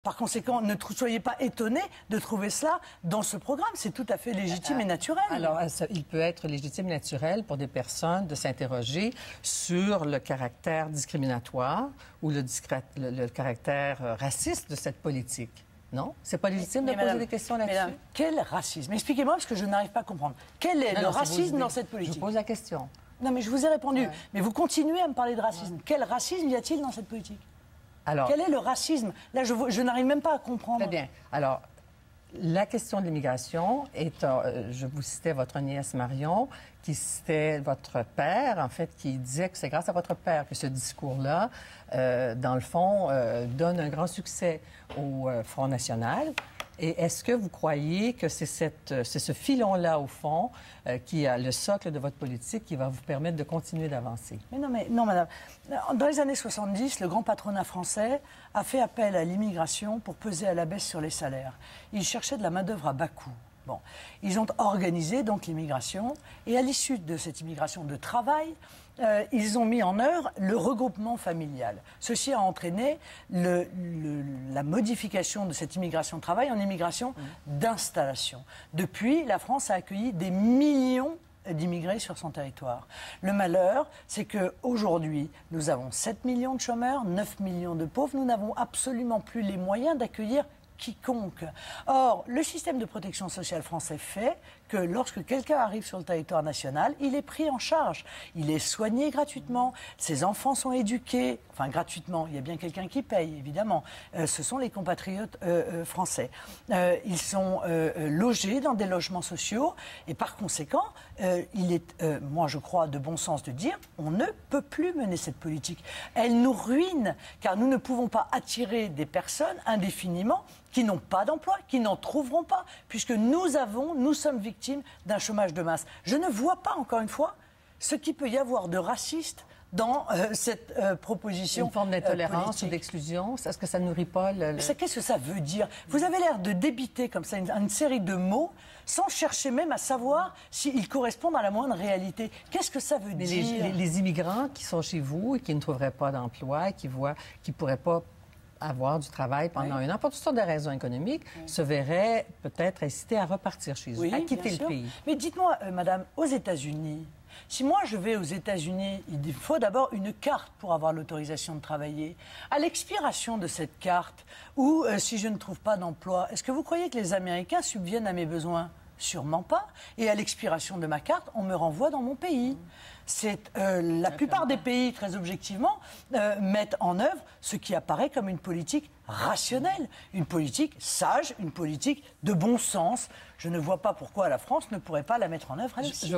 Par conséquent, ne soyez pas étonnés de trouver cela dans ce programme. C'est tout à fait légitime et naturel. Alors, il peut être légitime et naturel pour des personnes de s'interroger sur le caractère discriminatoire ou le caractère raciste de cette politique. Non? C'est pas légitime de poser des questions là-dessus? Quel racisme? Expliquez-moi, parce que je n'arrive pas à comprendre. Quel est le racisme dans cette politique? Je pose la question. Non, mais je vous ai répondu. Ouais. Mais vous continuez à me parler de racisme. Ouais. Quel racisme y a-t-il dans cette politique? Alors, quel est le racisme? Là, je n'arrive même pas à comprendre. Très bien. Alors, la question de l'immigration est, je vous citais votre nièce Marion, qui citait votre père, en fait, qui disait que c'est grâce à votre père que ce discours-là, dans le fond, donne un grand succès au Front national. Et est-ce que vous croyez que c'est ce filon-là, au fond, qui est le socle de votre politique, qui va vous permettre de continuer d'avancer? Mais non, madame. Dans les années 70, le grand patronat français a fait appel à l'immigration pour peser à la baisse sur les salaires. Il cherchait de la main-d'œuvre à bas coût. Bon. Ils ont organisé donc l'immigration et à l'issue de cette immigration de travail, ils ont mis en œuvre le regroupement familial. Ceci a entraîné la modification de cette immigration de travail en immigration d'installation. Depuis, la France a accueilli des millions d'immigrés sur son territoire. Le malheur, c'est qu'aujourd'hui, nous avons 7 millions de chômeurs, 9 millions de pauvres. Nous n'avons absolument plus les moyens d'accueillir quiconque. Or, le système de protection sociale français fait que lorsque quelqu'un arrive sur le territoire national, il est pris en charge. Il est soigné gratuitement, ses enfants sont éduqués, enfin gratuitement, il y a bien quelqu'un qui paye, évidemment. Ce sont les compatriotes français. Ils sont logés dans des logements sociaux et par conséquent, il est, moi je crois, de bon sens de dire, on ne peut plus mener cette politique. Elle nous ruine, car nous ne pouvons pas attirer des personnes indéfiniment qui n'ont pas d'emploi, qui n'en trouveront pas, puisque nous sommes victimes d'un chômage de masse. Je ne vois pas, encore une fois, ce qu'il peut y avoir de raciste dans cette proposition. Une forme d'intolérance ou d'exclusion, est-ce que ça ne nourrit pas Qu'est-ce que ça veut dire? Vous avez l'air de débiter comme ça une série de mots sans chercher même à savoir s'ils correspondent à la moindre réalité. Qu'est-ce que ça veut dire? Les immigrants qui sont chez vous et qui ne trouveraient pas d'emploi, qui ne pourraient pas avoir du travail pendant un an, pour toutes sortes de raisons économiques, se verraient peut-être incités à repartir chez eux, à quitter le pays. Mais dites-moi, madame, aux États-Unis, si moi je vais aux États-Unis, il faut d'abord une carte pour avoir l'autorisation de travailler. À l'expiration de cette carte, ou si je ne trouve pas d'emploi, est-ce que vous croyez que les Américains subviennent à mes besoins? Sûrement pas. Et à l'expiration de ma carte, on me renvoie dans mon pays. La plupart des pays, très objectivement, mettent en œuvre ce qui apparaît comme une politique rationnelle, une politique sage, une politique de bon sens. Je ne vois pas pourquoi la France ne pourrait pas la mettre en œuvre elle aussi.